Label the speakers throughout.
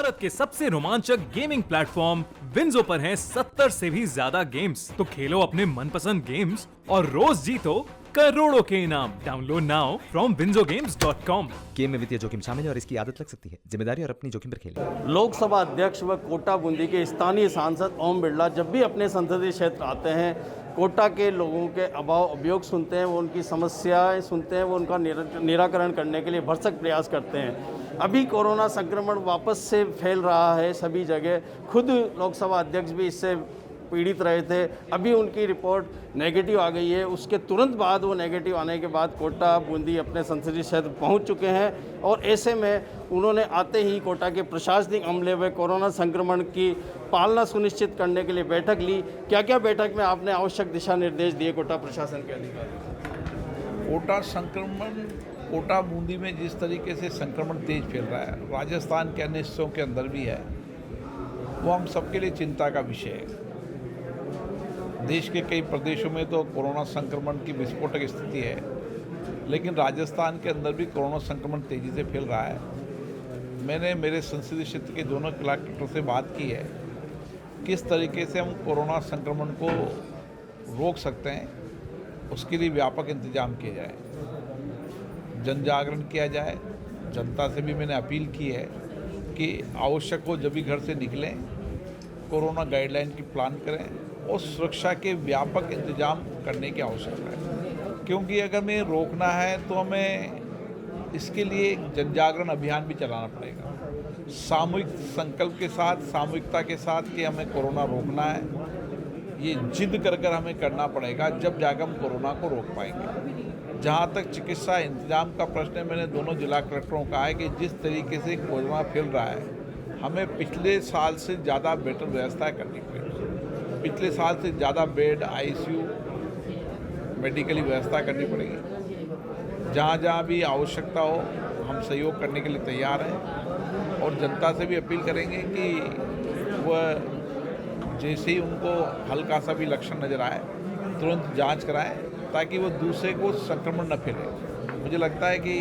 Speaker 1: भारत के सबसे रोमांचक गेमिंग प्लेटफॉर्म विंजो पर हैं 70 से भी ज्यादा गेम्स। तो खेलो अपने मनपसंद गेम्स और रोज जीतो करोड़ों के इनाम। Download now from winzogames.com।
Speaker 2: Game में वित्तीय जोखिम शामिल है और इसकी आदत लग सकती है। जिम्मेदारी और अपनी जोखिम पर खेलें।
Speaker 3: लोकसभा अध्यक्ष व कोटा बूंदी के स्थानीय सांसद ओम बिरला जब भी अपने संसदीय क्षेत्र आते हैं, कोटा के लोगों के अभियोग सुनते हैं, वो उनकी समस्याएं सुनते हैं, वो उनका निराकरण करने के लिए भरसक प्रयास करते हैं। अभी कोरोना संक्रमण वापस से फैल रहा है सभी जगह। खुद लोकसभा अध्यक्ष भी इससे पीड़ित रहे थे। अभी उनकी रिपोर्ट नेगेटिव आ गई है। उसके तुरंत बाद वो नेगेटिव आने के बाद कोटा बूंदी अपने संसदीय क्षेत्र पहुंच चुके हैं और ऐसे में उन्होंने आते ही कोटा के प्रशासनिक अमले व कोरोना संक्रमण की पालना सुनिश्चित करने के लिए बैठक ली। क्या क्या बैठक में आपने आवश्यक दिशा निर्देश दिए कोटा प्रशासन के अधिकारी?
Speaker 4: कोटा संक्रमण, कोटा बूंदी में जिस तरीके से संक्रमण तेज फैल रहा है, राजस्थान के अन्य हिस्सों के अंदर भी है, वो हम सबके लिए चिंता का विषय है। देश के कई प्रदेशों में तो कोरोना संक्रमण की विस्फोटक स्थिति है, लेकिन राजस्थान के अंदर भी कोरोना संक्रमण तेज़ी से फैल रहा है। मैंने मेरे संसदीय क्षेत्र के दोनों कलेक्टरों से बात की है किस तरीके से हम कोरोना संक्रमण को रोक सकते हैं, उसके लिए व्यापक इंतजाम किए जाए, जन जागरण किया जाए। जनता से भी मैंने अपील की है कि आवश्यक हो जब भी घर से निकलें, कोरोना गाइडलाइन की पालन करें और सुरक्षा के व्यापक इंतजाम करने की आवश्यकता है। क्योंकि अगर हमें रोकना है तो हमें इसके लिए एक जन जागरण अभियान भी चलाना पड़ेगा, सामूहिक संकल्प के साथ, सामूहिकता के साथ कि हमें कोरोना रोकना है। ये जिद कर कर हमें करना पड़ेगा, जब जाकर हम कोरोना को रोक पाएंगे। जहाँ तक चिकित्सा इंतजाम का प्रश्न है, मैंने दोनों जिला कलेक्टरों को कहा है कि जिस तरीके से कोरोना फैल रहा है, हमें पिछले साल से ज़्यादा बेटर व्यवस्था करनी पड़ेगी। पिछले साल से ज़्यादा बेड, आईसीयू, मेडिकली व्यवस्था करनी पड़ेगी। जहाँ जहाँ भी आवश्यकता हो हम सहयोग करने के लिए तैयार हैं और जनता से भी अपील करेंगे कि वह जैसे ही उनको हल्का सा भी लक्षण नज़र आए तुरंत जांच कराएं, ताकि वो दूसरे को संक्रमण न फैले। मुझे लगता है कि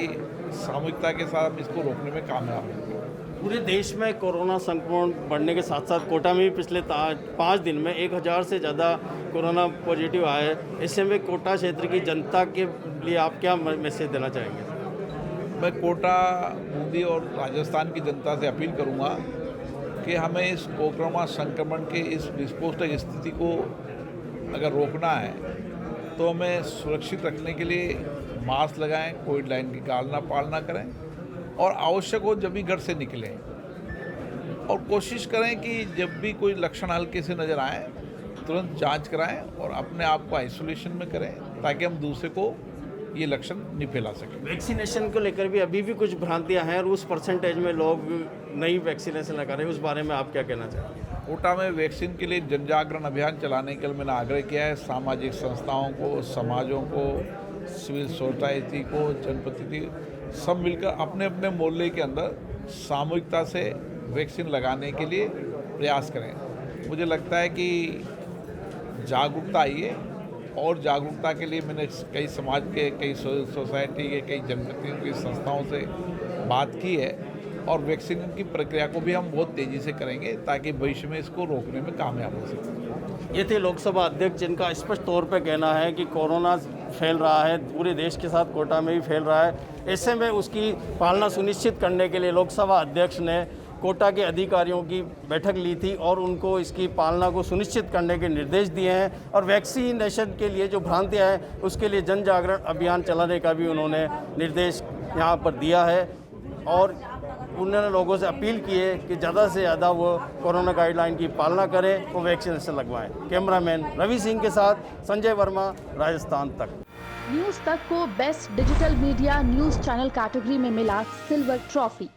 Speaker 4: सामूहिकता के साथ हम इसको रोकने में कामयाब होंगे।
Speaker 3: पूरे देश में कोरोना संक्रमण बढ़ने के साथ साथ कोटा में भी पिछले 5 दिन में 1000 से ज़्यादा कोरोना पॉजिटिव आए। ऐसे में कोटा क्षेत्र की जनता के लिए आप क्या मैसेज देना चाहेंगे?
Speaker 4: मैं कोटा, बूंदी और राजस्थान की जनता से अपील करूंगा कि हमें इस कोरोना संक्रमण के इस विस्फोटक स्थिति को अगर रोकना है तो हमें सुरक्षित रखने के लिए मास्क लगाएं, कोविड लाइन की पालना करें और आवश्यक हो जब भी घर से निकलें और कोशिश करें कि जब भी कोई लक्षण हल्के से नज़र आए तुरंत जांच कराएं और अपने आप को आइसोलेशन में करें, ताकि हम दूसरे को ये लक्षण नहीं फैला सकें।
Speaker 3: वैक्सीनेशन को लेकर भी अभी भी कुछ भ्रांतियां हैं और उस परसेंटेज में लोग नई वैक्सीनेशन लगा रहे हैं, उस बारे में आप क्या कहना चाहेंगे?
Speaker 4: कोटा में वैक्सीन के लिए जन जागरण अभियान चलाने के लिए मैंने आग्रह किया है। सामाजिक संस्थाओं को, समाजों को, सिविल सोसाइटी को, जनप्रतिनिधि सब मिलकर अपने अपने मोहल्ले के अंदर सामूहिकता से वैक्सीन लगाने के लिए प्रयास करें। मुझे लगता है कि जागरूकता आई है और जागरूकता के लिए मैंने कई समाज के, कई सोसाइटी के, कई जनप्रतिनिधियों की संस्थाओं से बात की है और वैक्सीन की प्रक्रिया को भी हम बहुत तेज़ी से करेंगे ताकि भविष्य में इसको रोकने में कामयाब हो सकें।
Speaker 3: ये थे लोकसभा अध्यक्ष जिनका स्पष्ट तौर पर कहना है कि कोरोना फैल रहा है, पूरे देश के साथ कोटा में भी फैल रहा है। ऐसे में उसकी पालना सुनिश्चित करने के लिए लोकसभा अध्यक्ष ने कोटा के अधिकारियों की बैठक ली थी और उनको इसकी पालना को सुनिश्चित करने के निर्देश दिए हैं और वैक्सीनेशन के लिए जो भ्रांतियाँ हैं उसके लिए जन जागरण अभियान चलाने का भी उन्होंने निर्देश यहाँ पर दिया है और उन्होंने लोगों से अपील की है कि ज़्यादा से ज़्यादा वो कोरोना गाइडलाइन की पालना करें, वो वैक्सीनेशन लगवाएं। कैमरामैन रवि सिंह के साथ संजय वर्मा, राजस्थान तक।
Speaker 5: न्यूज़ तक को best digital media news channel category में मिला सिल्वर ट्रॉफी।